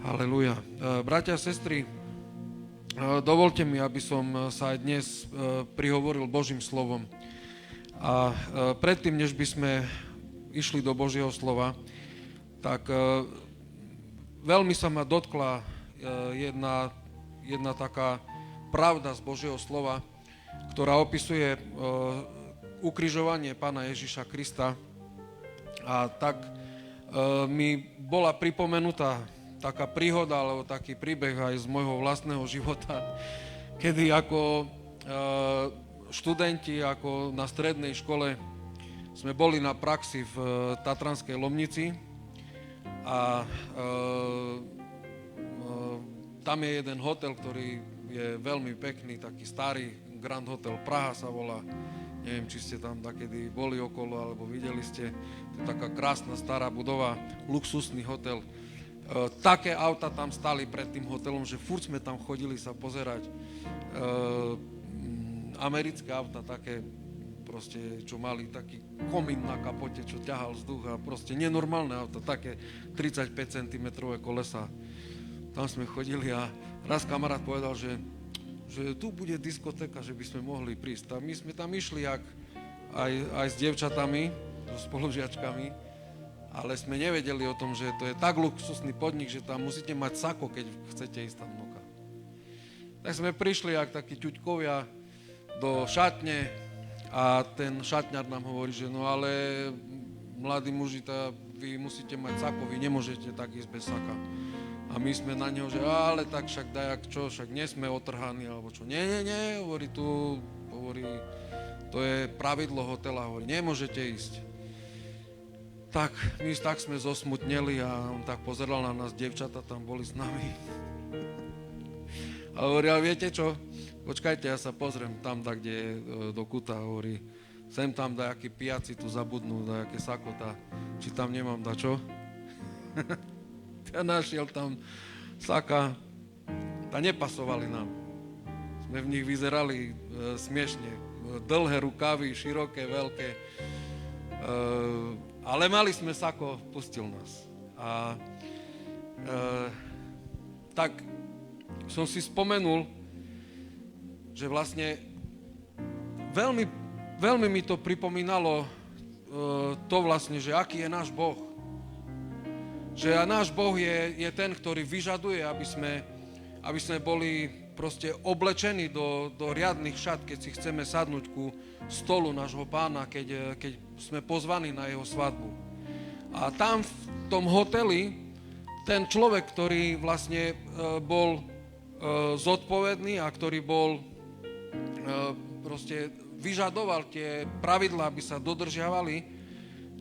Halelúja. Bratia a sestry, dovolte mi, aby som sa aj dnes prihovoril Božím slovom. A predtým, než by sme išli do Božieho slova, tak veľmi sa ma dotkla jedna taká pravda z Božieho slova, ktorá opisuje ukrižovanie Pána Ježiša Krista. A tak mi bola pripomenutá taká príhoda, alebo taký príbeh aj z môjho vlastného života, kedy ako študenti, ako na strednej škole sme boli na praxi v Tatranskej Lomnici a tam je jeden hotel, ktorý je veľmi pekný, taký starý, Grand Hotel Praha sa volá. Neviem, či ste tam takedy boli okolo, alebo videli ste. To je taká krásna stará budova, luxusný hotel. Také auta tam stali pred tým hotelom, že furt sme tam chodili sa pozerať. Americké auta také, proste, čo mali taký komín na kapote, čo ťahal vzduch a proste nenormálne auta, také 35 cm kolesa. Tam sme chodili a raz kamarát povedal, že tu bude diskotéka, že by sme mohli prísť. A my sme tam išli aj s dievčatami, so spolužiačkami, ale sme nevedeli o tom, že to je tak luxusný podnik, že tam musíte mať sako, keď chcete ísť tam vnúka. Tak sme prišli, jak takí ťuďkovia, do šatne a ten šatňar nám hovorí, že no ale mladí muži, vy musíte mať sako, vy nemôžete tak ísť bez saka. A my sme na neho, že ale tak však dajak čo, však nie sme otrhaní, alebo čo. Nie, hovorí to je pravidlo hotela, hovorí, nemôžete ísť. Tak sme zosmutneli a on tak pozeral na nás, dievčata tam boli s nami. A hovorí, a viete čo, počkajte, ja sa pozriem tam, kde je do kuta, hovorí, sem tam dajakí pijaci tu zabudnú, dajaké sakota, či tam nemám dačo. Ja našiel tam saka, a nepasovali nám. Sme v nich vyzerali smiešne, dlhé rukavy, široké, veľké, ale mali sme sako, pustil nás. A tak som si spomenul, že vlastne veľmi, veľmi mi to pripomínalo to vlastne, že aký je náš Boh. Že náš Boh je ten, ktorý vyžaduje, aby sme boli proste oblečení do riadnych šat, keď si chceme sadnúť ku stolu nášho Pána, keď sme pozvaní na jeho svadbu. A tam v tom hoteli ten človek, ktorý vlastne bol zodpovedný a ktorý bol proste vyžadoval tie pravidlá, aby sa dodržiavali,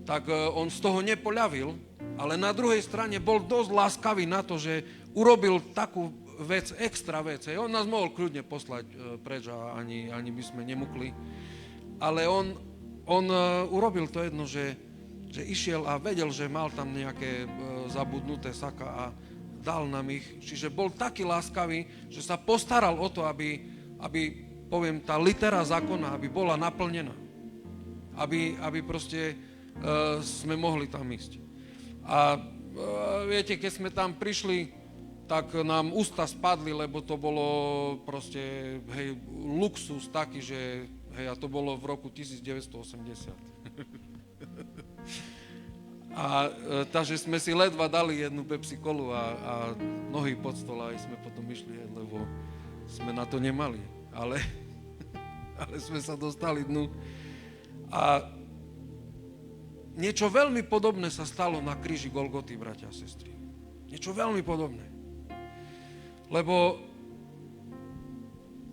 tak on z toho nepoľavil, ale na druhej strane bol dosť láskavý na to, že urobil takú vec, extra vec. On nás mohol kľudne poslať preč a ani by sme nemukli. Ale on urobil to jedno, že išiel a vedel, že mal tam nejaké zabudnuté saka a dal nám ich. Čiže bol taký láskavý, že sa postaral o to, aby poviem, tá litera zákona, aby bola naplnená. Aby proste sme mohli tam ísť. A viete, keď sme tam prišli, tak nám ústa spadli, lebo to bolo proste, hej, luxus taký, že, hej, a to bolo v roku 1980. A takže sme si ledva dali jednu Pepsi Colu a nohy pod stôl, aj sme potom išli, lebo sme na to nemali. Ale sme sa dostali dnu. A niečo veľmi podobné sa stalo na kríži Golgoty, bratia a sestry. Niečo veľmi podobné. Lebo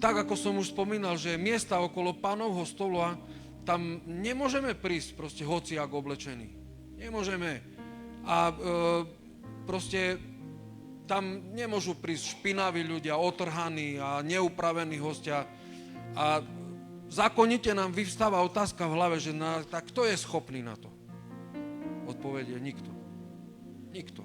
tak, ako som už spomínal, že miesta okolo Pánovho stola, tam nemôžeme prísť proste hociak oblečení. Nemôžeme. A proste tam nemôžu prísť špinaví ľudia, otrhaní a neupravení hostia. A zákonite nám vyvstáva otázka v hlave, že tak kto je schopný na to? Odpoveď je nikto. Nikto.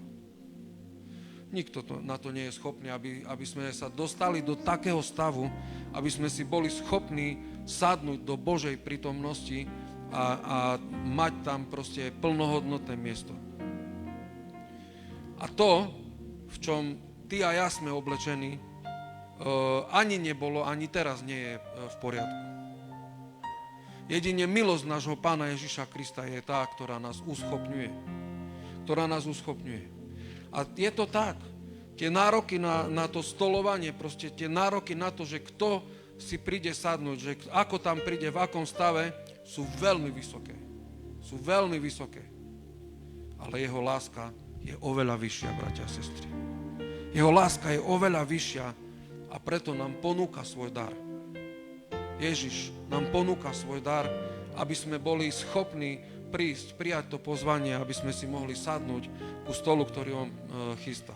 Nikto na to nie je schopný, aby sme sa dostali do takého stavu, aby sme si boli schopní sadnúť do Božej prítomnosti a mať tam proste plnohodnotné miesto. A to v v čom ty a ja sme oblečení, ani nebolo, ani teraz nie je v poriadku. Jedine milosť nášho Pána Ježiša Krista je tá, ktorá nás uschopňuje. A je to tak. Tie nároky na to stolovanie, proste tie nároky na to, že kto si príde sadnúť, že ako tam príde, v akom stave, sú veľmi vysoké. Ale jeho láska je oveľa vyššia, bratia a sestry. Jeho láska je oveľa vyššia a preto nám ponúka svoj dar. Ježiš nám ponúka svoj dar, aby sme boli schopní prísť, prijať to pozvanie, aby sme si mohli sadnúť ku stolu, ktorý on chystá.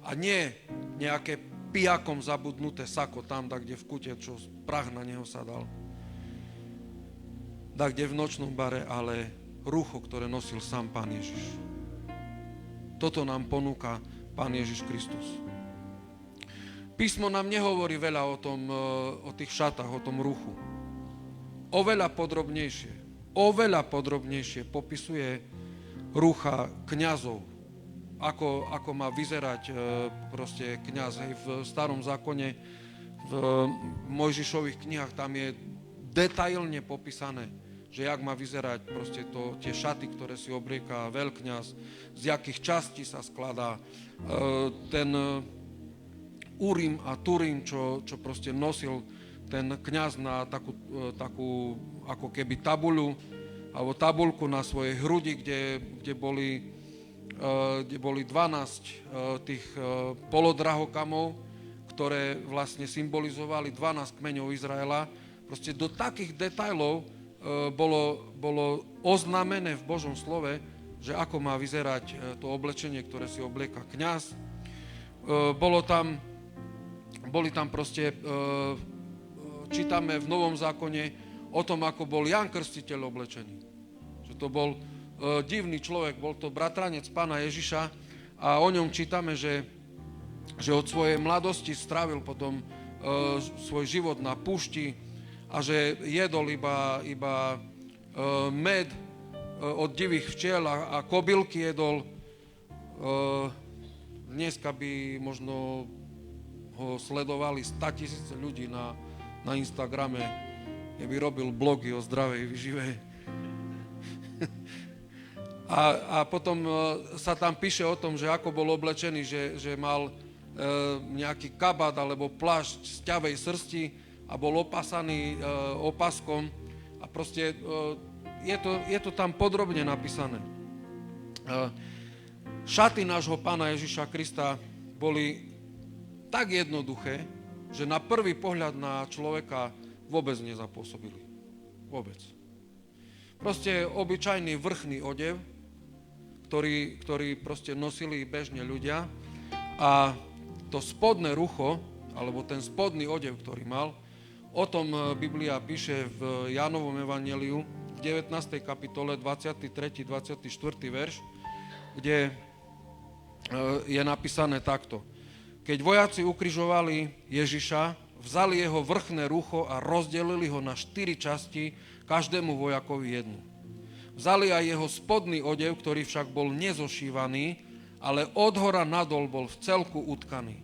A nie nejaké pijakom zabudnuté sako tam, kde v kute, čo prach na neho sa dal. Kde v nočnom bare, ale rúcho, ktoré nosil sám Pán Ježiš. Toto nám ponúka Pán Ježiš Kristus. Písmo nám nehovorí veľa o tých šatách, o tom ruchu. Oveľa podrobnejšie popisuje rucha kňazov, ako má vyzerať proste kňaz. Hej, v starom zákone, v Mojžišových knihách, tam je detailne popísané, že jak má vyzerať proste tie šaty, ktoré si oblieka veľkňaz, z jakých častí sa skladá, ten Urim a Turim, čo proste nosil ten kňaz na takú ako keby tabuľu, alebo tabuľku na svojej hrudi, kde boli 12 tých polodrahokamov, ktoré vlastne symbolizovali 12 kmeňov Izraela. Proste do takých detailov bolo oznámené v Božom slove, že ako má vyzerať to oblečenie, ktoré si oblieka kňaz. Boli tam proste, čítame v Novom zákone o tom, ako bol Ján Krstiteľ oblečený. Že to bol divný človek, bol to bratranec Pána Ježiša a o ňom čítame, že od svojej mladosti strávil potom svoj život na púšti a že jedol iba med od divých včiel a kobylky jedol. Dneska by možno ho sledovali 100 000 ľudí na Instagrame, keby robil blogy o zdravej výžive. A potom sa tam píše o tom, že ako bol oblečený, že mal nejaký kabát alebo plášť z ťavej srsti a bol opasaný opaskom a proste je to tam podrobne napísané. Šaty nášho Pána Ježiša Krista boli tak jednoduché, že na prvý pohľad na človeka vôbec nezapôsobili. Vôbec. Proste obyčajný vrchný odev, ktorý proste nosili bežne ľudia a to spodné rucho, alebo ten spodný odev, ktorý mal, o tom Biblia píše v Jánovom evanjeliu v 19. kapitole 23. 24. verš, kde je napísané takto. Keď vojaci ukrižovali Ježiša, vzali jeho vrchné rucho a rozdelili ho na 4 časti, každému vojakovi jednu. Vzali aj jeho spodný odev, ktorý však bol nezošívaný, ale odhora nadol bol v celku utkaný.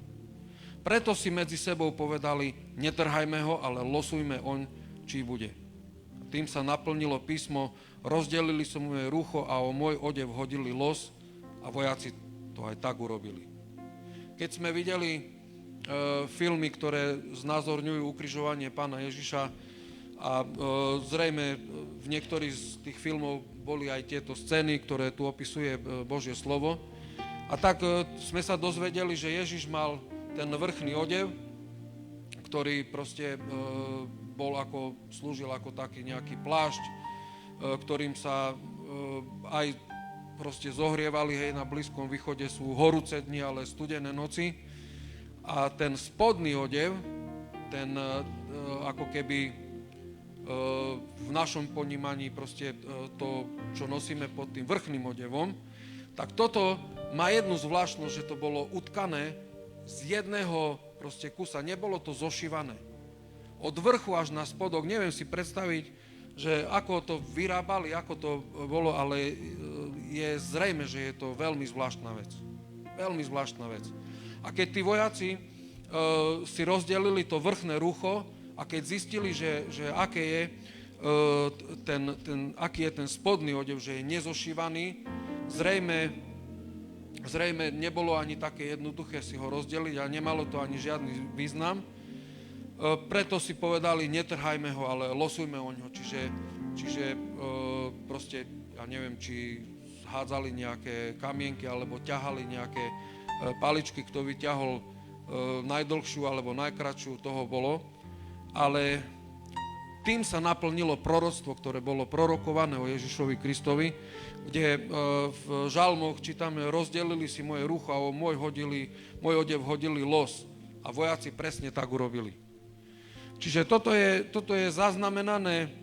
Preto si medzi sebou povedali, netrhajme ho, ale losujme oň, či bude. Tým sa naplnilo písmo, rozdelili som moje rucho a o môj odev hodili los a vojaci to aj tak urobili. Keď sme videli filmy, ktoré znázorňujú ukrižovanie Pána Ježiša a zrejme v niektorých z tých filmov boli aj tieto scény, ktoré tu opisuje Božie slovo. A tak sme sa dozvedeli, že Ježiš mal ten vrchný odev, ktorý proste slúžil ako taký nejaký plášť, ktorým sa aj proste zohrievali, hej, na Blízkom východe sú horúce dni, ale studené noci. A ten spodný odev, ten ako keby v našom ponímaní proste to, čo nosíme pod tým vrchným odevom, tak toto má jednu zvláštnosť, že to bolo utkané z jedného proste kusa, nebolo to zošívané. Od vrchu až na spodok, neviem si predstaviť, že ako to vyrábali, ako to bolo, ale je zrejme, že je to veľmi zvláštna vec. Veľmi zvláštna vec. A keď tí vojaci si rozdelili to vrchné rucho a keď zistili, že aký je ten spodný odev, že je nezošívaný, zrejme nebolo ani také jednoduché si ho rozdeliť a nemalo to ani žiadny význam. Preto si povedali, netrhajme ho, ale losujme o ňo. Čiže proste, ja neviem, či hádzali nejaké kamienky alebo ťahali nejaké paličky, kto vyťahol najdlhšiu alebo najkratšiu, toho bolo. Ale tým sa naplnilo proroctvo, ktoré bolo prorokované o Ježišovi Kristovi, kde v žalmoch čítame, rozdelili si moje rucho a o môj odev hodili los. A vojaci presne tak urobili. Čiže toto je zaznamenané,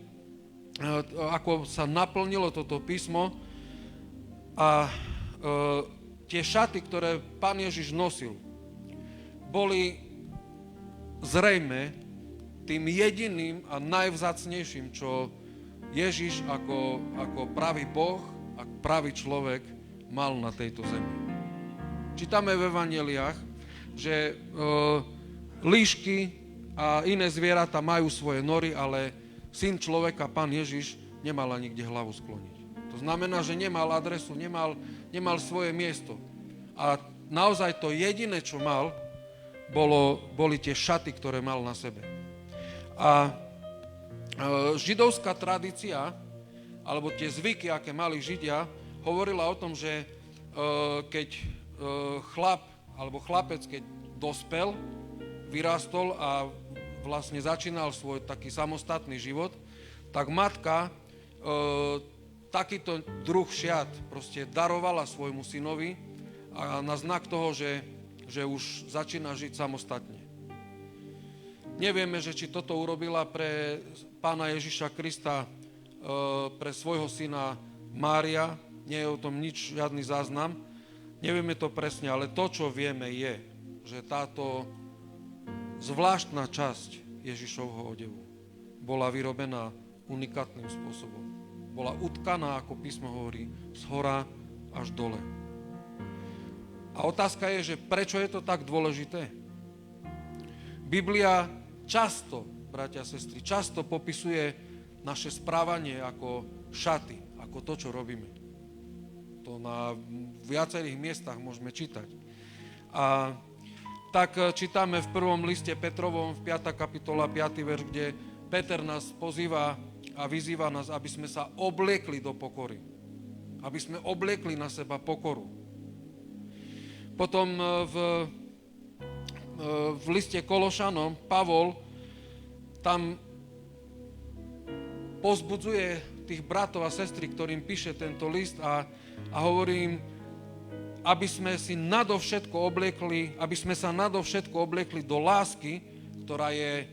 ako sa naplnilo toto písmo a tie šaty, ktoré Pán Ježiš nosil, boli zrejme tým jediným a najvzácnejším, čo Ježiš ako pravý Boh a pravý človek mal na tejto zemi. Čítame v evanjeliách, že líšky a iné zvieratá majú svoje nory, ale Syn človeka, Pán Ježiš, nemal ani kde hlavu skloniť. To znamená, že nemal adresu, nemal svoje miesto. A naozaj to jediné, čo mal, boli tie šaty, ktoré mal na sebe. A židovská tradícia, alebo tie zvyky, aké mali Židia, hovorila o tom, že keď chlapec, keď dospel, vyrástol a vlastne začínal svoj taký samostatný život, tak matka takýto druh šiat proste darovala svojmu synovi a na znak toho, že už začína žiť samostatne. Nevieme, že či toto urobila pre Pána Ježiša Krista, pre svojho syna Mária, nie je o tom žiadny záznam, nevieme to presne, ale to, čo vieme, je, že táto zvláštna časť Ježišovho odevu bola vyrobená unikátnym spôsobom. Bola utkaná, ako písmo hovorí, zhora až dole. A otázka je, že prečo je to tak dôležité? Biblia často, bratia a sestry, často popisuje naše správanie ako šaty, ako to, čo robíme. To na viacerých miestach môžeme čítať. A tak čítame v prvom liste Petrovom, v 5. kapitola, 5. verš, kde Peter nás pozýva a vyzýva nás, aby sme sa obliekli do pokory. Aby sme obliekli na seba pokoru. Potom v liste Kološanom Pavol tam povzbudzuje tých bratov a sestry, ktorým píše tento list a hovorí im, aby sme sa nadovšetko obliekli do lásky, ktorá je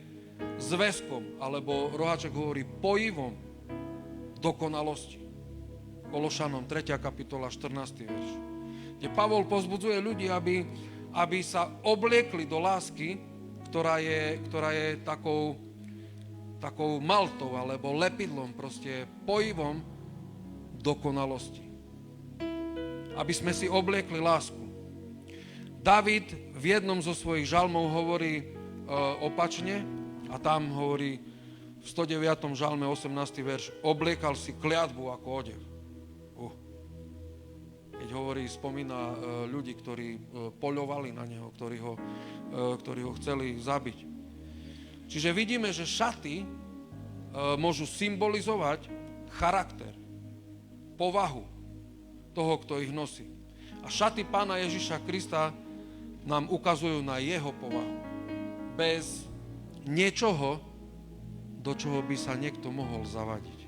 zväzkom, alebo Roháček hovorí pojivom dokonalosti. Kološanom 3. kapitola 14. verš. Kde Pavol povzbudzuje ľudí, aby sa obliekli do lásky, ktorá je takou maltou alebo lepidlom, proste pojivom dokonalosti. Aby sme si obliekli lásku. David v jednom zo svojich žalmov hovorí opačne a tam hovorí v 109. žalme 18. verš, obliekal si kliatbu ako odev. Keď spomína ľudí, ktorí poľovali na neho, ktorí ho chceli zabiť. Čiže vidíme, že šaty môžu symbolizovať charakter, povahu toho, kto ich nosí. A šaty Pána Ježiša Krista nám ukazujú na jeho povahu. Bez niečoho, do čoho by sa niekto mohol zavadiť.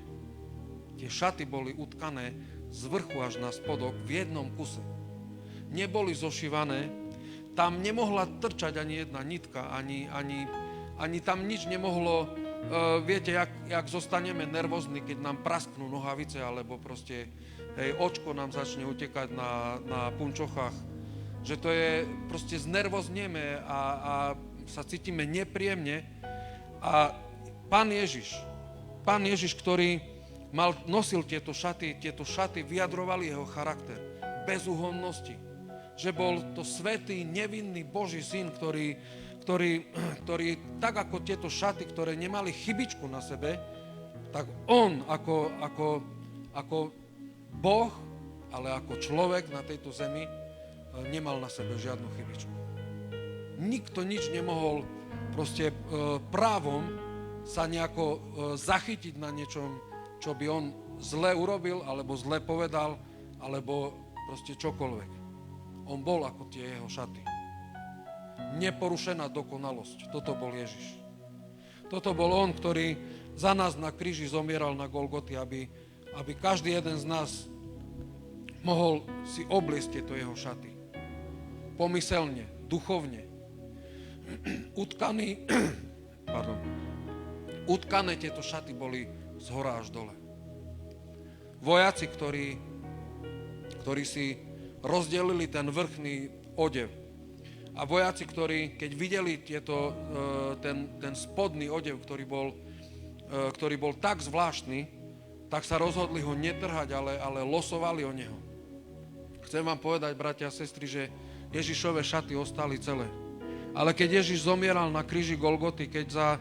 Tie šaty boli utkané z vrchu až na spodok v jednom kuse. Neboli zošívané, tam nemohla trčať ani jedna nitka, ani tam nič nemohlo, viete, jak zostaneme nervózni, keď nám prasknú nohavice, alebo proste očko nám začne utekať na punčochách, že to je, proste znervoznieme a sa cítime nepríjemne. A Pán Ježiš, ktorý nosil tieto šaty vyjadrovali jeho charakter bezúhonnosti, že bol to svätý, nevinný Boží syn, ktorý tak ako tieto šaty, ktoré nemali chybičku na sebe, tak on ako Boh, ale ako človek na tejto zemi nemal na sebe žiadnu chybičku. Nikto nič nemohol proste právom sa nejako zachytiť na niečom, čo by on zle urobil, alebo zle povedal, alebo proste čokoľvek. On bol ako tie jeho šaty. Neporušená dokonalosť. Toto bol Ježiš. Toto bol on, ktorý za nás na kríži zomieral na Golgoty, aby každý jeden z nás mohol si obliecť tieto jeho šaty. Pomyselne, duchovne. Utkané tieto šaty boli z hora až dole. Vojaci, ktorí si rozdelili ten vrchný odev. A vojaci, ktorí, keď videli ten spodný odev, ktorý bol tak zvláštny, tak sa rozhodli ho netrhať, ale losovali o neho. Chcem vám povedať, bratia a sestry, že Ježišove šaty ostali celé. Ale keď Ježiš zomieral na kríži Golgoty, keď za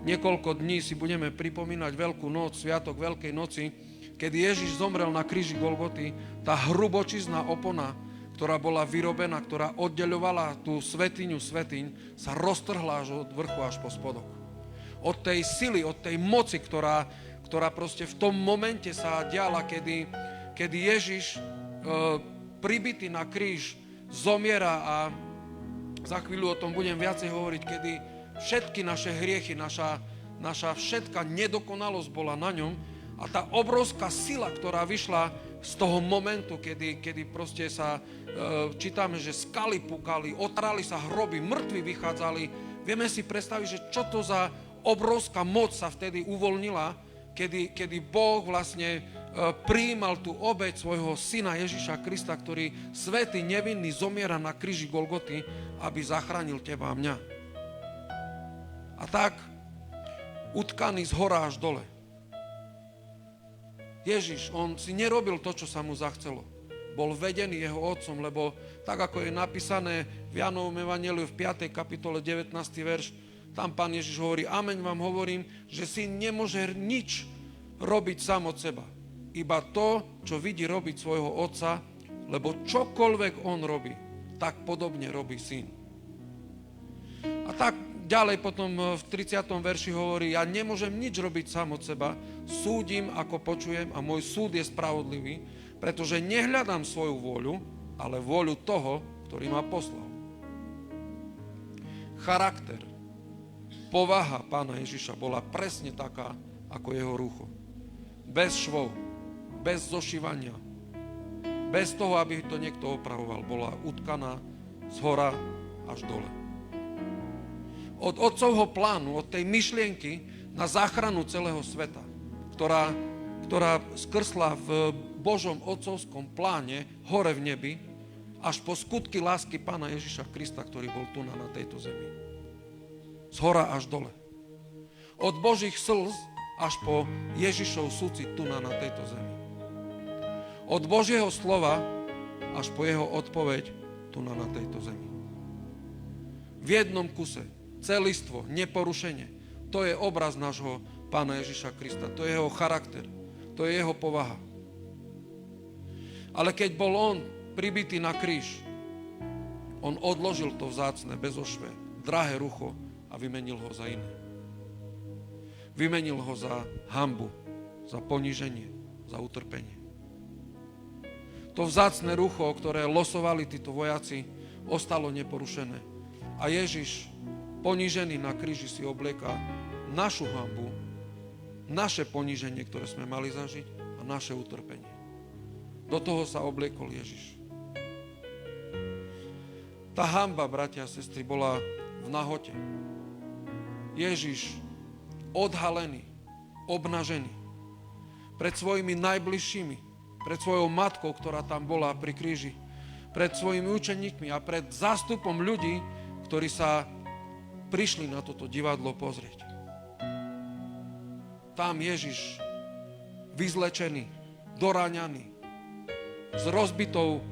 niekoľko dní si budeme pripomínať Veľkú noc, sviatok Veľkej noci, keď Ježiš zomrel na kríži Golgoty, tá hrubočizná opona, ktorá bola vyrobená, ktorá oddeľovala tú svätyňu svätyň, sa roztrhla až od vrchu až po spodok. Od tej sily, od tej moci, ktorá proste v tom momente sa diala, kedy Ježiš pribitý na kríž zomiera, a za chvíľu o tom budem viacej hovoriť, kedy všetky naše hriechy, naša všetká nedokonalosť bola na ňom, a tá obrovská sila, ktorá vyšla z toho momentu, kedy proste sa čítame, že skaly pukali, otrali sa hroby, mŕtvi vychádzali. Vieme si predstaviť, že čo to za obrovská moc sa vtedy uvoľnila, kedy Boh vlastne prijímal tú obeť svojho syna Ježiša Krista, ktorý svätý, nevinný, zomiera na kríži Golgoty, aby zachránil teba a mňa. A tak, utkaný z hora až dole. Ježiš, on si nerobil to, čo sa mu zachcelo. Bol vedený jeho otcom, lebo tak, ako je napísané v Jánovom evanjeliu v 5. kapitole 19. verš, tam Pán Ježiš hovorí: ameň vám hovorím, že syn nemôže nič robiť sám od seba. Iba to, čo vidí robiť svojho otca, lebo čokoľvek on robí, tak podobne robí syn. A tak ďalej potom v 30. verši hovorí: ja nemôžem nič robiť sám od seba, súdim, ako počujem, a môj súd je spravodlivý, pretože nehľadám svoju vôľu, ale vôľu toho, ktorý ma poslal. Charakter, povaha Pána Ježiša bola presne taká, ako jeho rucho. Bez švov, bez zošívania, bez toho, aby to niekto opravoval, bola utkaná z hora až dole. Od otcovho plánu, od tej myšlienky na záchranu celého sveta, ktorá skrsla v Božom otcovskom pláne hore v nebi, až po skutky lásky Pána Ježiša Krista, ktorý bol tu na tejto zemi. Z hora až dole. Od Božích slz až po Ježišov súcit tu na tejto zemi. Od Božieho slova až po jeho odpoveď tu na tejto zemi. V jednom kuse, celistvo, neporušenie. To je obraz nášho Pána Ježiša Krista. To je jeho charakter. To je jeho povaha. Ale keď bol on pribitý na kríž, on odložil to vzácne, bezošvé, drahé rucho a vymenil ho za iné. Vymenil ho za hanbu, za poníženie, za utrpenie. To vzácne rucho, ktoré losovali títo vojaci, ostalo neporušené. A Ježiš, ponížený na kríži, si oblieka našu hanbu, naše poníženie, ktoré sme mali zažiť, a naše utrpenie. Do toho sa obliekol Ježiš. Tá hanba, bratia a sestry, bola v nahote. Ježiš odhalený, obnažený pred svojimi najbližšími, pred svojou matkou, ktorá tam bola pri kríži, pred svojimi učeníkmi a pred zástupom ľudí, ktorí sa prišli na toto divadlo pozrieť. Tam Ježiš vyzlečený, doráňaný, s rozbitou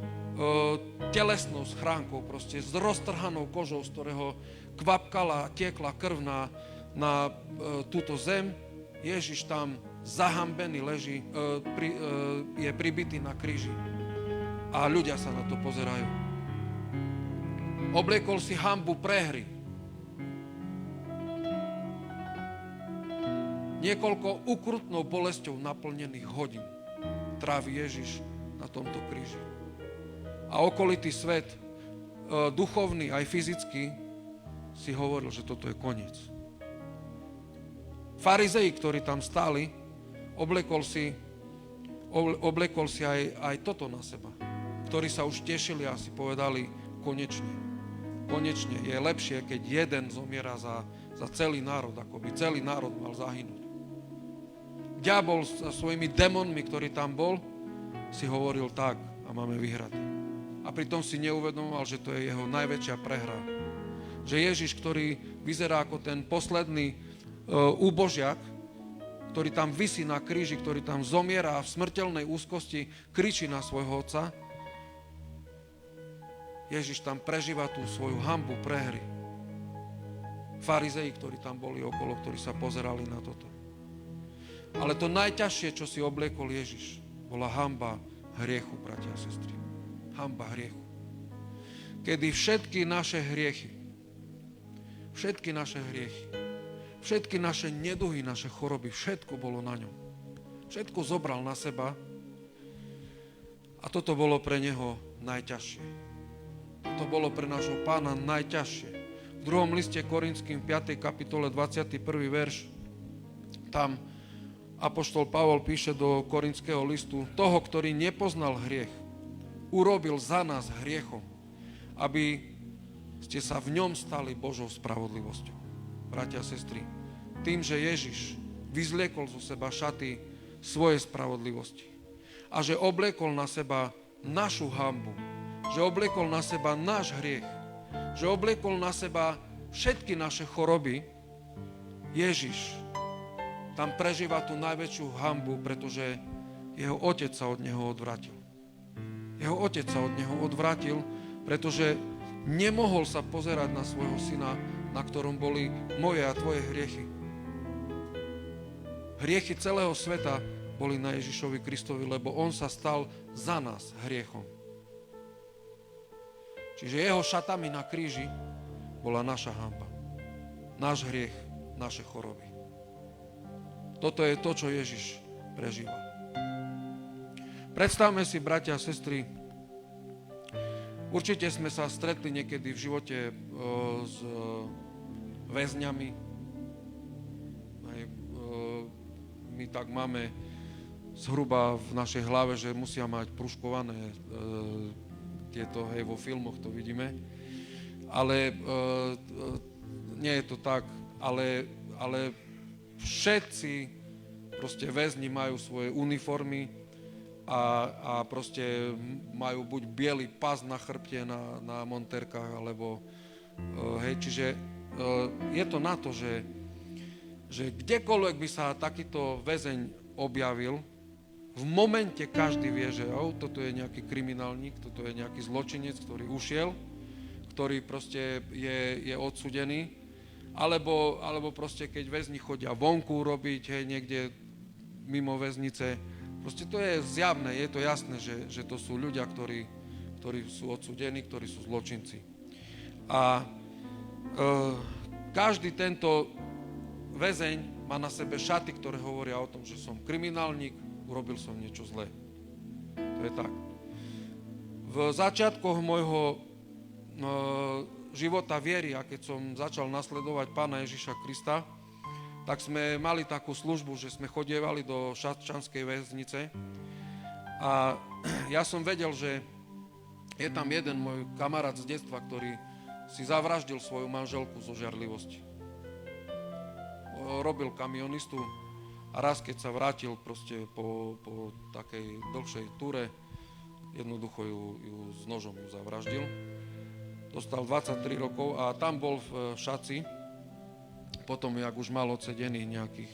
telesnou schránkou, proste s roztrhanou kožou, z ktorého kvapkala, tiekla krv na túto zem. Ježiš tam zahambený leží, je pribitý na kríži. A ľudia sa na to pozerajú. Obliekol si hanbu prehry. Niekoľko ukrutnou bolesťou naplnených hodín trávi Ježiš na tomto kríži. A okolitý svet, duchovný aj fyzický, si hovoril, že toto je koniec. Farizei, ktorí tam stáli, oblekol si aj toto na seba, ktorí sa už tešili a si povedali, konečne je lepšie, keď jeden zomiera za celý národ, ako by celý národ mal zahynúť. Diabol so svojimi démonmi, ktorý tam bol, si hovoril tak a máme vyhrať. A pritom si neuvedomoval, že to je jeho najväčšia prehra. Že Ježiš, ktorý vyzerá ako ten posledný úbožiak, ktorý tam visí na kríži, ktorý tam zomiera a v smrteľnej úzkosti kričí na svojho otca, Ježiš tam prežíva tú svoju hanbu prehry. Farizei, ktorí tam boli okolo, ktorí sa pozerali na toto. Ale to najťažšie, čo si obliekol Ježiš, bola hanba hriechu, bratia a sestry. Hanba hriechu. Kedy všetky naše hriechy, všetky naše neduhy, naše choroby, všetko bolo na ňom. Všetko zobral na seba a toto bolo pre neho najťažšie. To bolo pre nášho Pána najťažšie. V 2. liste Korinským 5. kapitole 21. verš tam apoštol Pavol píše do Korinského listu, toho, ktorý nepoznal hriech, urobil za nás hriechom, aby ste sa v ňom stali Božou spravodlivosťou. Bratia a sestry, tým, že Ježiš vyzliekol zo seba šaty svojej spravodlivosti a že obliekol na seba našu hanbu, že obliekol na seba náš hriech, že obliekol na seba všetky naše choroby, Ježiš tam prežíva tú najväčšiu hanbu, pretože jeho otec sa od neho odvrátil. Jeho otec sa od neho odvrátil, pretože nemohol sa pozerať na svojho syna, na ktorom boli moje a tvoje hriechy. Hriechy celého sveta boli na Ježišovi Kristovi, lebo on sa stal za nás hriechom. Čiže jeho šatami na kríži bola naša hanba. Náš hriech, naše choroby. Toto je to, čo Ježiš prežíva. Predstavme si, bratia a sestry, určite sme sa stretli niekedy v živote s väzňami. My tak máme zhruba v našej hlave, že musia mať pruškované tieto, vo filmoch to vidíme. Ale nie je to tak, ale všetci proste väzni majú svoje uniformy a proste majú buď biely pás na chrbte, na montérkach, alebo čiže je to na to, že kdekoľvek by sa takýto väzeň objavil, v momente každý vie, že toto je nejaký kriminálnik, toto je nejaký zločinec, ktorý ušiel, ktorý proste je odsúdený, alebo proste keď väzni chodia vonku robiť, niekde mimo väznice, proste to je zjavné, je to jasné, že to sú ľudia, ktorí sú odsúdení, ktorí sú zločinci. A každý tento väzeň má na sebe šaty, ktoré hovoria o tom, že som kriminálnik, urobil som niečo zlé. To je tak. V začiatkoch môjho života viery, a keď som začal nasledovať Pána Ježiša Krista, tak sme mali takú službu, že sme chodievali do Šatčanskej väznice a ja som vedel, že je tam jeden môj kamarát z detstva, ktorý si zavraždil svoju manželku zo žiarlivosti. Robil kamionistu a raz, keď sa vrátil proste po takej dlhšej túre, jednoducho ju s nožom zavraždil. Dostal 23 rokov a tam bol v Šaci. Potom, jak už mal odsedených nejakých,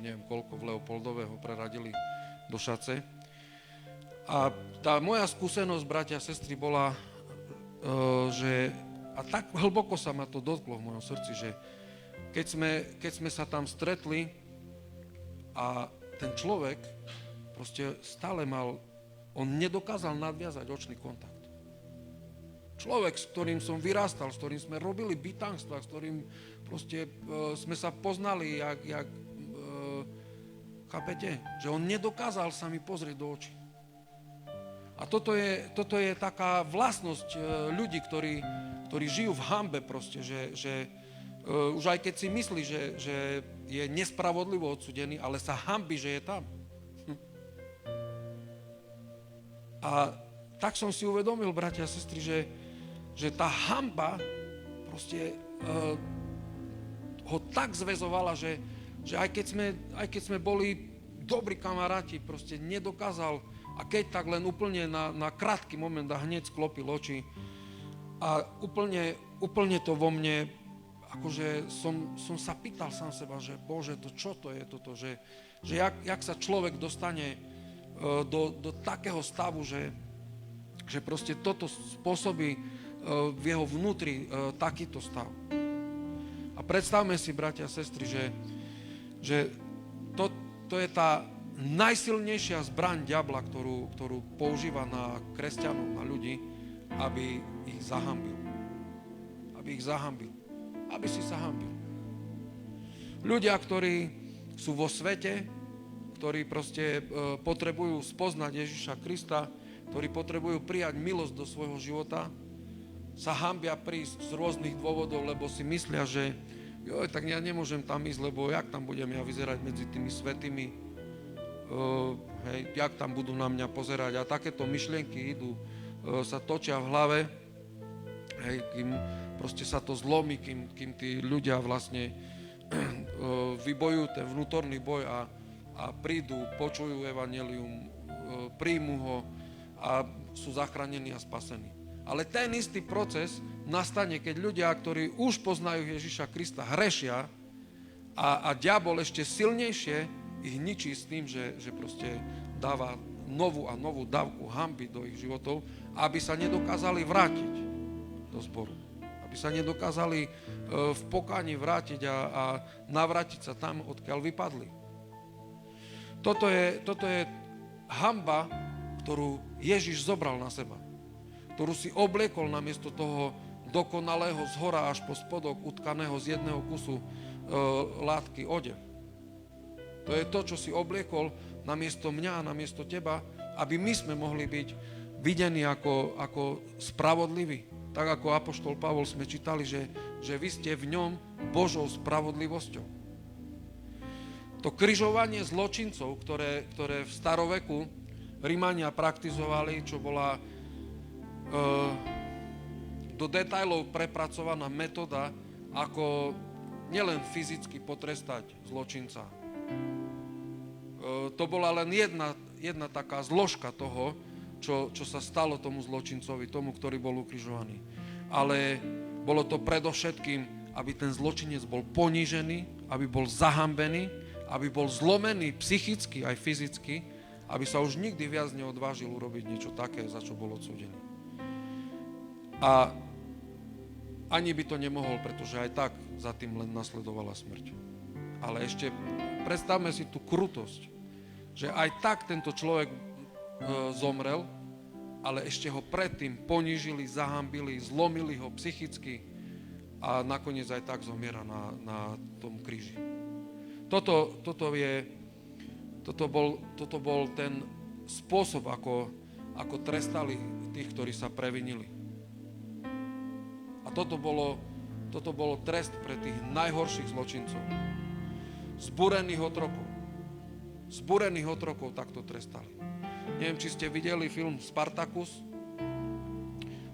neviem koľko, v Leopoldove ho preradili do Šace. A tá moja skúsenosť, bratia a sestry, bola, že a tak hlboko sa ma to dotklo v mojom srdci, že keď sme sa tam stretli a ten človek proste stále on nedokázal nadviazať očný kontakt. Človek, s ktorým som vyrastal, s ktorým sme robili bytangstva, s ktorým proste sme sa poznali, chápete? Že on nedokázal sa mi pozrieť do očí. A toto je taká vlastnosť ľudí, ktorí žijú v hanbe proste, že už aj keď si myslí, že je nespravodlivo odsudený, ale sa hanbí, že je tam. A tak som si uvedomil, bratia a sestry, že tá hanba proste ho tak zväzovala, že aj keď sme boli dobrí kamaráti, proste nedokázal, a keď tak len úplne na krátky moment a hneď sklopil oči a úplne to vo mne, akože som sa pýtal sám seba, že Bože, čo to je toto, že jak sa človek dostane do takého stavu, že proste toto spôsobí v jeho vnútri takýto stav. A predstavme si, bratia a sestry, že to je tá najsilnejšia zbraň diabla, ktorú používa na kresťanov, na ľudí, aby ich zahambil. Aby ich zahambil. Aby si sa hambil. Ľudia, ktorí sú vo svete, ktorí proste potrebujú spoznať Ježiša Krista, ktorí potrebujú prijať milosť do svojho života, sa hambia prísť z rôznych dôvodov, lebo si myslia, že tak ja nemôžem tam ísť, lebo jak tam budem ja vyzerať medzi tými svätými, jak tam budú na mňa pozerať. A takéto myšlienky sa točia v hlave, kým proste sa to zlomí, kým tí ľudia vlastne vybojujú ten vnútorný boj a prídu, počujú evanjelium, príjmu ho a sú zachránení a spasení. Ale ten istý proces nastane, keď ľudia, ktorí už poznajú Ježiša Krista, hrešia a diabol ešte silnejšie ich ničí s tým, že proste dáva novú a novú dávku hanby do ich životov, aby sa nedokázali vrátiť do zboru. Aby sa nedokázali v pokáni vrátiť a navrátiť sa tam, odkiaľ vypadli. Toto je hanba, ktorú Ježiš zobral na seba, ktorú si obliekol namiesto toho dokonalého zhora až po spodok utkaného z jedného kusu látky odev. To je to, čo si obliekol namiesto mňa a namiesto teba, aby my sme mohli byť videní ako spravodliví. Tak ako apoštol Pavol sme čítali, že vy ste v ňom Božou spravodlivosťou. To križovanie zločincov, ktoré v staroveku Rimania praktizovali, čo bola do detailov prepracovaná metóda, ako nielen fyzicky potrestať zločinca. To bola len jedna taká zložka toho, čo sa stalo tomu zločincovi, tomu, ktorý bol ukrižovaný. Ale bolo to predovšetkým, aby ten zločinec bol ponížený, aby bol zahambený, aby bol zlomený psychicky aj fyzicky, aby sa už nikdy viac neodvážil urobiť niečo také, za čo bol odsúdený. A ani by to nemohol, pretože aj tak za tým len nasledovala smrť. Ale ešte predstavme si tú krutosť, že aj tak tento človek zomrel, ale ešte ho predtým ponížili, zahambili, zlomili ho psychicky a nakoniec aj tak zomiera na tom kríži. Toto bol ten spôsob, ako trestali tých, ktorí sa previnili. A toto bolo trest pre tých najhorších zločincov. Zbúrených otrokov takto trestali. Neviem, či ste videli film Spartacus.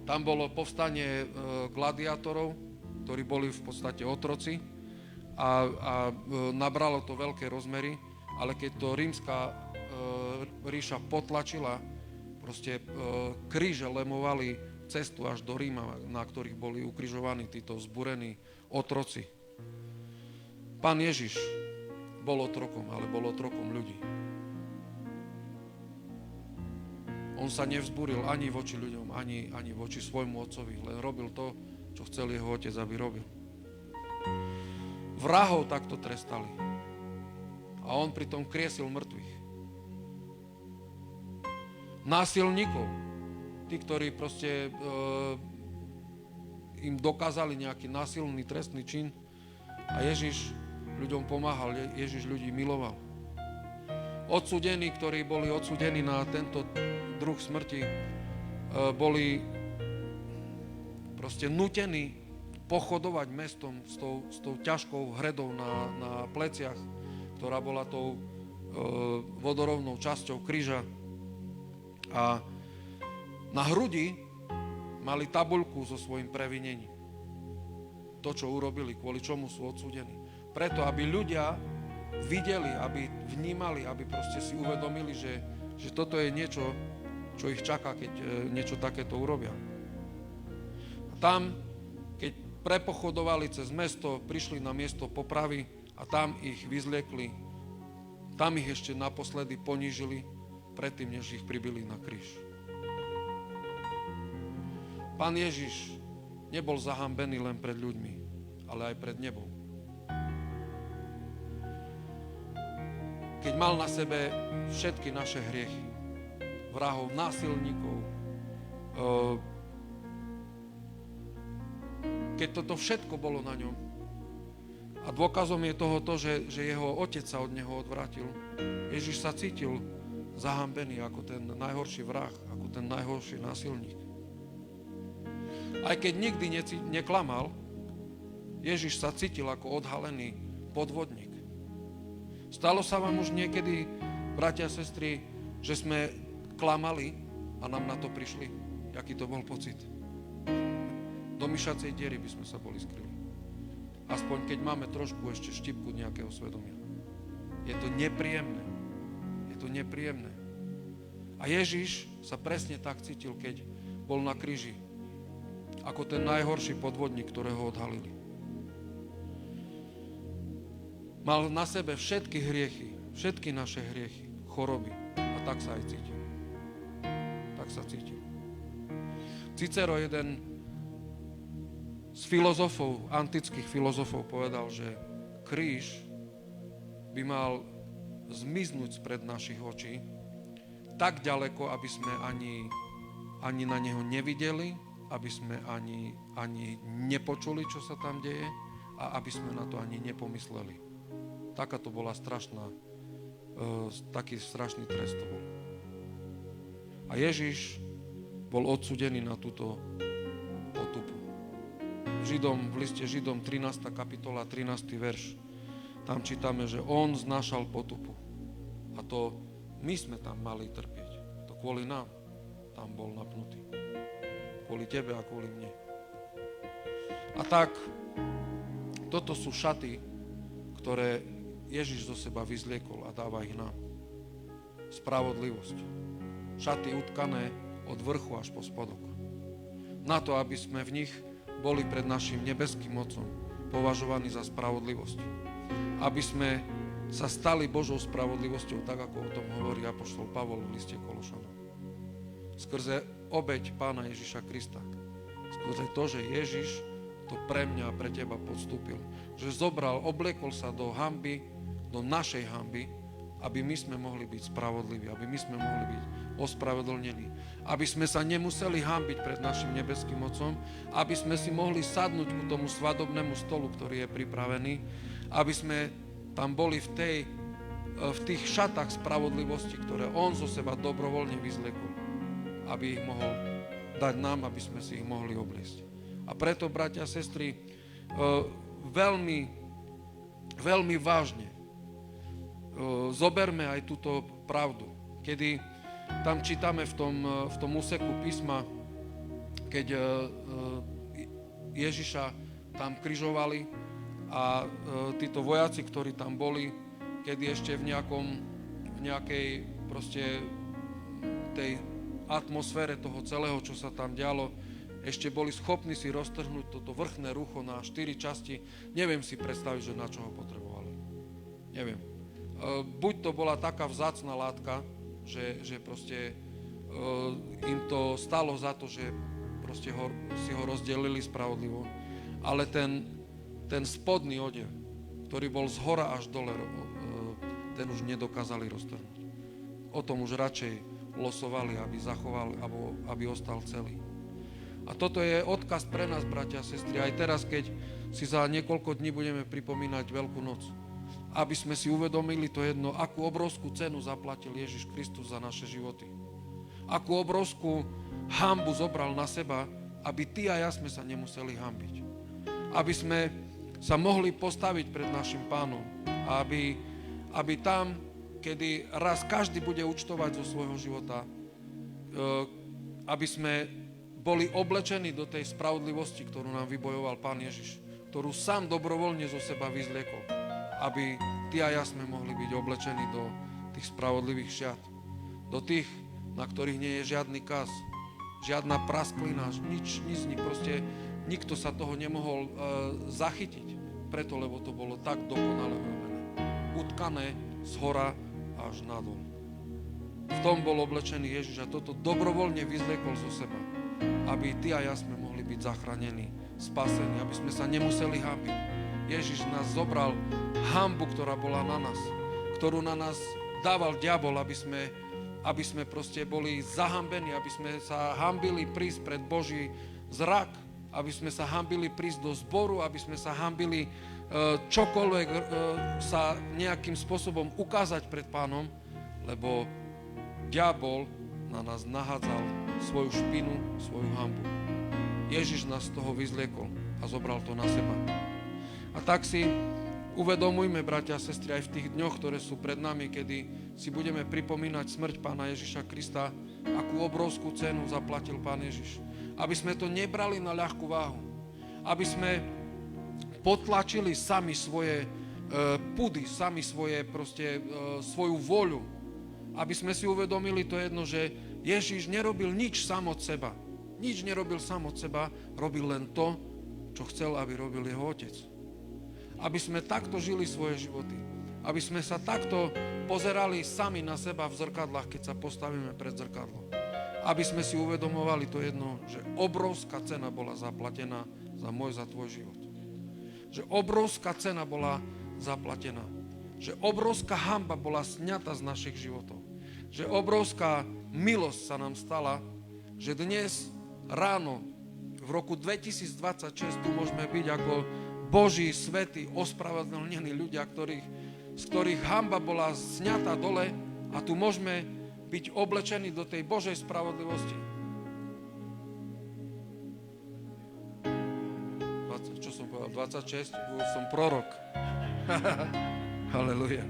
Tam bolo povstanie gladiátorov, ktorí boli v podstate otroci a nabralo to veľké rozmery, ale keď to rímska ríša potlačila, proste kríže lemovali cestu až do Ríma, na ktorých boli ukrižovaní títo zburení otroci. Pán Ježiš bol otrokom, ale bol otrokom ľudí. On sa nevzburil ani voči ľuďom, ani voči svojmu otcovi, len robil to, čo chcel jeho otec, aby robil. Vrahov takto trestali. A on pritom kriesil mŕtvych. Násilníkov, tí, ktorí proste im dokázali nejaký násilný trestný čin a Ježiš ľuďom pomáhal, Ježiš ľudí miloval. Odsúdení, ktorí boli odsúdení na tento druh smrti, boli proste nútení pochodovať mestom s tou ťažkou hredou na pleciach, ktorá bola tou vodorovnou časťou kríža. A na hrudi mali tabuľku so svojím previnením. To, čo urobili, kvôli čomu sú odsúdení. Preto, aby ľudia videli, aby vnímali, aby proste si uvedomili, že toto je niečo, čo ich čaká, keď niečo takéto urobia. A tam, keď prepochodovali cez mesto, prišli na miesto popravy a tam ich vyzliekli, tam ich ešte naposledy ponížili, predtým, než ich pribili na kríž. Pán Ježiš nebol zahambený len pred ľuďmi, ale aj pred nebom. Keď mal na sebe všetky naše hriechy, vrahov, násilníkov, keď toto všetko bolo na ňom a dôkazom je toho to, že jeho otec sa od neho odvrátil, Ježiš sa cítil zahambený ako ten najhorší vrah, ako ten najhorší násilník. Aj keď nikdy neklamal, Ježiš sa cítil ako odhalený podvodník. Stalo sa vám už niekedy, bratia a sestry, že sme klamali a nám na to prišli? Jaký to bol pocit? Do myšacej diery by sme sa boli skryli. Aspoň keď máme trošku ešte štipku nejakého svedomia. Je to nepríjemné. Je to nepríjemné. A Ježiš sa presne tak cítil, keď bol na kríži. Ako ten najhorší podvodník, ktorého odhalili. Mal na sebe všetky hriechy, všetky naše hriechy, choroby. A tak sa aj cítil. Tak sa cítil. Cicero, jeden z filozofov, antických filozofov, povedal, že kríž by mal zmiznúť spred našich očí tak ďaleko, aby sme ani na neho nevideli, aby sme ani nepočuli, čo sa tam deje a aby sme na to ani nepomysleli. Taká to bola taký strašný trest to bol. A Ježiš bol odsúdený na túto potupu. V liste Židom 13. kapitola, 13. verš, tam čítame, že on znášal potupu. A to my sme tam mali trpieť. To kvôli nám tam bol napnutý. Kvôli tebe a kvôli mne. A tak, toto sú šaty, ktoré Ježiš zo seba vyzliekol a dáva ich nám. Spravodlivosť. Šaty utkané od vrchu až po spodok. Na to, aby sme v nich boli pred našim nebeským Otcom považovaní za spravodlivosť. Aby sme sa stali Božou spravodlivosťou, tak ako o tom hovorí apoštol Pavol v liste Kološanom. Skrze obeť Pána Ježiša Krista. Skrze to, že Ježiš to pre mňa a pre teba podstúpil. Že zobral, obliekol sa do hanby, do našej hanby, aby my sme mohli byť spravodliví, aby my sme mohli byť ospravedlnení, aby sme sa nemuseli hanbiť pred našim nebeským Otcom, aby sme si mohli sadnúť ku tomu svadobnému stolu, ktorý je pripravený, aby sme tam boli v tých šatách spravodlivosti, ktoré on zo seba dobrovoľne vyzliekol, aby ich mohol dať nám, aby sme si ich mohli obliecť. A preto, bratia a sestry, veľmi, veľmi vážne zoberme aj túto pravdu, kedy tam čítame v tom úseku písma, keď Ježiša tam križovali a títo vojaci, ktorí tam boli, kedy ešte v nejakej proste tej atmosfére toho celého, čo sa tam dialo, ešte boli schopní si roztrhnúť toto vrchné rucho na 4 časti. Neviem si predstaviť, že na čo ho potrebovali. Neviem. Buď to bola taká vzácna látka, že proste im to stalo za to, že proste si ho rozdelili spravodlivo. Ale ten spodný odev, ktorý bol z hora až dole, ten už nedokázali roztrhnúť. O tom už radšej losovali, aby zachoval, alebo aby ostal celý. A toto je odkaz pre nás, bratia a sestry, aj teraz, keď si za niekoľko dní budeme pripomínať Veľkú noc. Aby sme si uvedomili to jedno, akú obrovskú cenu zaplatil Ježiš Kristus za naše životy. Akú obrovskú hanbu zobral na seba, aby ty a ja sme sa nemuseli hanbiť. Aby sme sa mohli postaviť pred našim Pánom. A aby tam, kedy raz každý bude účtovať zo svojho života, aby sme boli oblečení do tej spravodlivosti, ktorú nám vybojoval Pán Ježiš, ktorú sám dobrovoľne zo seba vyzliekol, aby ty a ja sme mohli byť oblečení do tých spravodlivých šiat, do tých, na ktorých nie je žiadny kaz, žiadna prasklina, nič z nich, proste nikto sa toho nemohol zachytiť, preto, lebo to bolo tak dokonale urobené, utkané z hora až nadol. V tom bol oblečený Ježiš a toto dobrovoľne vyzliekol zo seba, aby ty a ja sme mohli byť zachránení, spasení, aby sme sa nemuseli hanbiť. Ježiš nás zobral hanbu, ktorá bola na nás, ktorú na nás dával diabol, aby sme proste boli zahambení, aby sme sa hanbili prísť pred Boží zrak, aby sme sa hanbili prísť do zboru, aby sme sa hanbili čokoľvek sa nejakým spôsobom ukázať pred Pánom, lebo diabol na nás nahádzal svoju špinu, svoju hanbu. Ježiš nás z toho vyzliekol a zobral to na seba. A tak si uvedomujme, bratia a sestry, aj v tých dňoch, ktoré sú pred nami, kedy si budeme pripomínať smrť Pána Ježiša Krista, akú obrovskú cenu zaplatil Pán Ježiš. Aby sme to nebrali na ľahkú váhu. Aby sme potlačili sami svoje pudy, sami svoju voľu. Aby sme si uvedomili to jedno, že Ježiš nerobil nič sám od seba. Nič nerobil sám od seba, robil len to, čo chcel, aby robil jeho Otec. Aby sme takto žili svoje životy. Aby sme sa takto pozerali sami na seba v zrkadlách, keď sa postavíme pred zrkadlo. Aby sme si uvedomovali to jedno, že obrovská cena bola zaplatená za môj, za tvoj život. Že obrovská cena bola zaplatená. Že obrovská hanba bola sňatá z našich životov. Že obrovská milosť sa nám stala, že dnes ráno v roku 2026 tu môžeme byť ako Boží, svätí, ospravedlnení ľudia, z ktorých hanba bola sňatá dole a tu môžeme byť oblečení do tej Božej spravodlivosti. Čo som povedal? 26? Už som prorok. Halelujá.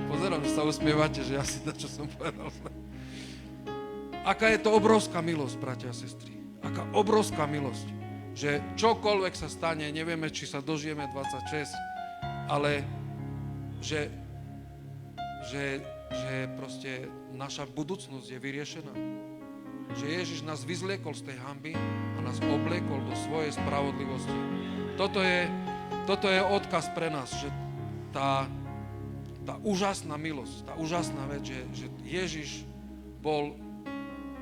Pozerám, že sa usmievate, že ja si to, čo som povedal. Aká je to obrovská milosť, bratia a sestry. Aká obrovská milosť, že čokoľvek sa stane, nevieme, či sa dožijeme 26, ale že proste naša budúcnosť je vyriešená. Že Ježiš nás vyzliekol z tej hanby a nás obliekol do svojej spravodlivosti. Toto je odkaz pre nás, že tá úžasná milosť, tá úžasná vec, že Ježiš bol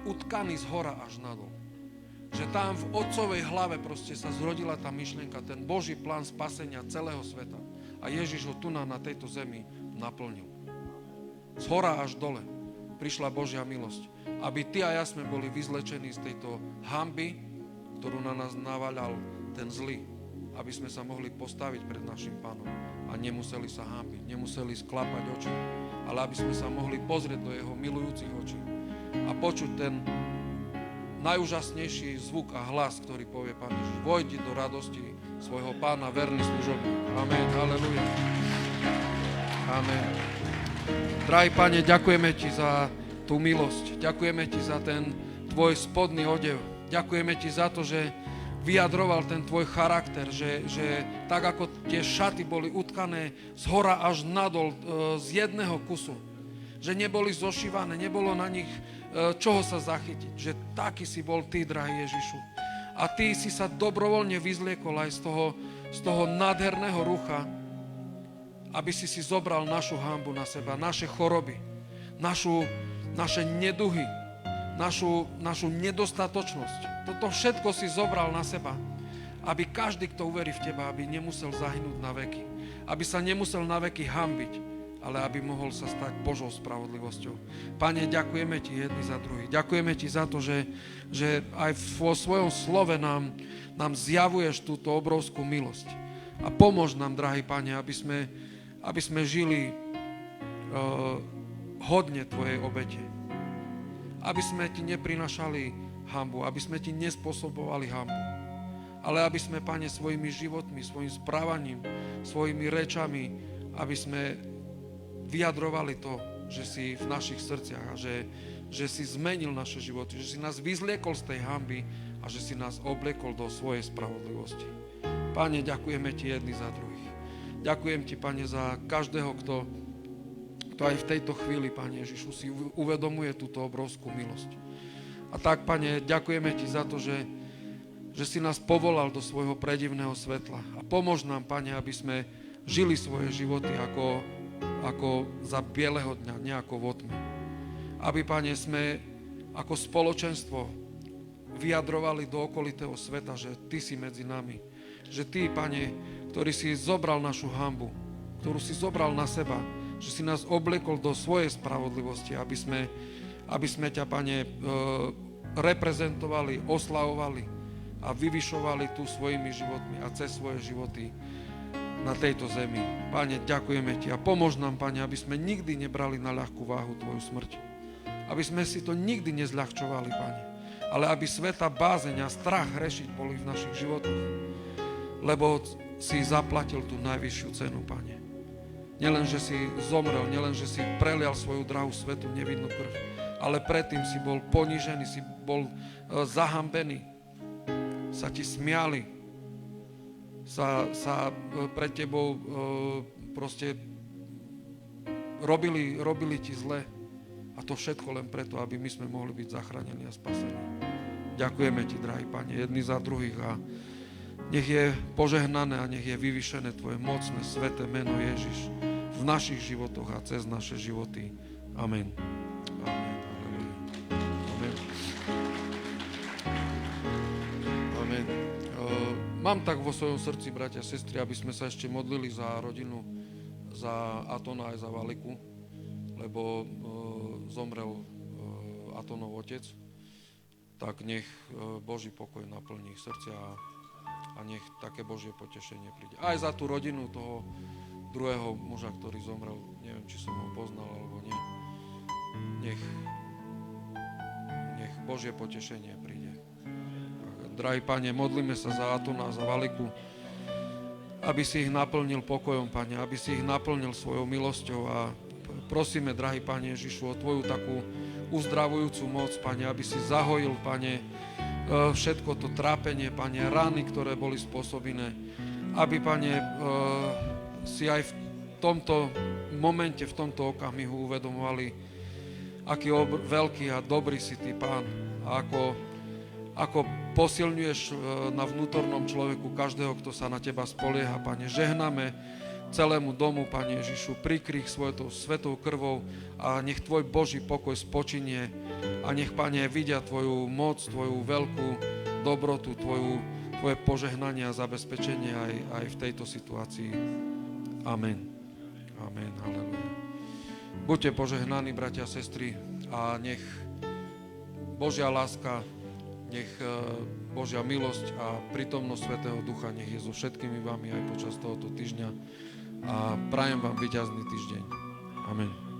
utkaný z hora až nadol. Že tam v Otcovej hlave proste sa zrodila tá myšlienka, ten Boží plán spasenia celého sveta. A Ježiš ho tu na tejto zemi naplnil. Z hora až dole prišla Božia milosť. Aby ty a ja sme boli vyzlečení z tejto hanby, ktorú na nás navaľal ten zlý. Aby sme sa mohli postaviť pred našim Pánom a nemuseli sa hanbiť, nemuseli sklapať oči, ale aby sme sa mohli pozrieť do jeho milujúcich očí a počuť ten najúžasnejší zvuk a hlas, ktorý povie Pán Ježiš: vojdi do radosti svojho Pána, verný služobník. Amen, halleluja. Amen. Drahý Pane, ďakujeme Ti za tú milosť. Ďakujeme Ti za ten Tvoj spodný odev. Ďakujeme Ti za to, že vyjadroval ten Tvoj charakter, že tak ako tie šaty boli utkané z hora až nadol z jedného kusu, že neboli zošívané, nebolo na nich čoho sa zachytiť, že taký si bol Ty, drahý Ježišu. A Ty si sa dobrovoľne vyzliekol aj z toho nádherného rucha, aby si zobral našu hanbu na seba, naše choroby, naše neduhy, našu nedostatočnosť. Toto všetko si zobral na seba, aby každý, kto uverí v teba, aby nemusel zahynúť na veky, aby sa nemusel na veky hanbiť, ale aby mohol sa stať Božou spravodlivosťou. Pane, ďakujeme ti jedni za druhých. Ďakujeme ti za to, že aj vo svojom slove nám zjavuješ túto obrovskú milosť. A pomôž nám, drahý Pane, aby sme žili hodne tvojej obete. Aby sme ti neprinašali hanbu, aby sme ti nespôsobovali hanbu. Ale aby sme, Pane, svojimi životmi, svojim správaním, svojimi rečami, aby sme vyjadrovali to, že si v našich srdciach a že si zmenil naše životy, že si nás vyzliekol z tej hanby a že si nás obliekol do svojej spravodlivosti. Pane, ďakujeme ti jedni za druhých. Ďakujem ti, Pane, za každého, kto aj v tejto chvíli, Pane Ježišu, si uvedomuje túto obrovskú milosť. A tak, Pane, ďakujeme ti za to, že si nás povolal do svojho predivného svetla. A pomôž nám, Pane, aby sme žili svoje životy ako za bieleho dňa, nie ako vo tme. Aby, Pane, sme ako spoločenstvo vyjadrovali do okolitého sveta, že ty si medzi nami. Že ty, Pane, ktorý si zobral našu hanbu, ktorú si zobral na seba, že si nás obliekol do svojej spravodlivosti, aby sme ťa, Pane, reprezentovali, oslavovali a vyvyšovali tu svojimi životmi a cez svoje životy na tejto zemi. Pane, ďakujeme ti a pomôž nám, Pane, aby sme nikdy nebrali na ľahkú váhu tvoju smrť. Aby sme si to nikdy nezľahčovali, Pane. Ale aby sveta bázeň a strach hrešiť boli v našich životoch. Lebo si zaplatil tú najvyššiu cenu, Pane. Nielen, že si zomrel, nielen, že si prelial svoju drahú svetú nevinnú krv, ale predtým si bol ponížený, si bol zahambený, sa ti smiali, sa pred tebou proste robili ti zle. A to všetko len preto, aby my sme mohli byť zachránení a spasení. Ďakujeme ti, drahý Pane, jedni za druhých a nech je požehnané a nech je vyvyšené tvoje mocné, sveté meno Ježiš v našich životoch a cez naše životy. Amen. Amen. Amen. Amen. Mám tak vo svojom srdci, bratia a sestry, aby sme sa ešte modlili za rodinu, za Atona aj za Valiku, lebo zomrel Atonov otec. Tak nech Boží pokoj naplní ich srdcia a nech také Božie potešenie príde. Aj za tú rodinu toho druhého muža, ktorý zomrel, neviem, či som ho poznal alebo nie. Nech Božie potešenie príde. Drahý Pane, modlíme sa za Atona a za Valiku, aby si ich naplnil pokojom, Pane, aby si ich naplnil svojou milosťou a prosíme, drahý Pane Ježišu, o tvoju takú uzdravujúcu moc, Pane, aby si zahojil, Pane, všetko to trápenie, Pane, rany, ktoré boli spôsobené, aby, Pane, si aj v tomto momente, v tomto okamihu uvedomovali, aký veľký a dobrý si ty, Pán, a ako posilňuješ na vnútornom človeku každého, kto sa na teba spolieha, Pane. Žehname celému domu, Pane Ježišu, prikryj svojou svetou krvou a nech tvoj Boží pokoj spočinie a nech, Pane, vidia tvoju moc, tvoju veľkú dobrotu, tvoje požehnanie a zabezpečenie aj v tejto situácii. Amen. Amen. Halleluja. Buďte požehnaní, bratia a sestry, a nech Božia láska, nech Božia milosť a prítomnosť Svätého Ducha nech je so všetkými vami aj počas tohoto týždňa a prajem vám víťazný týždeň. Amen.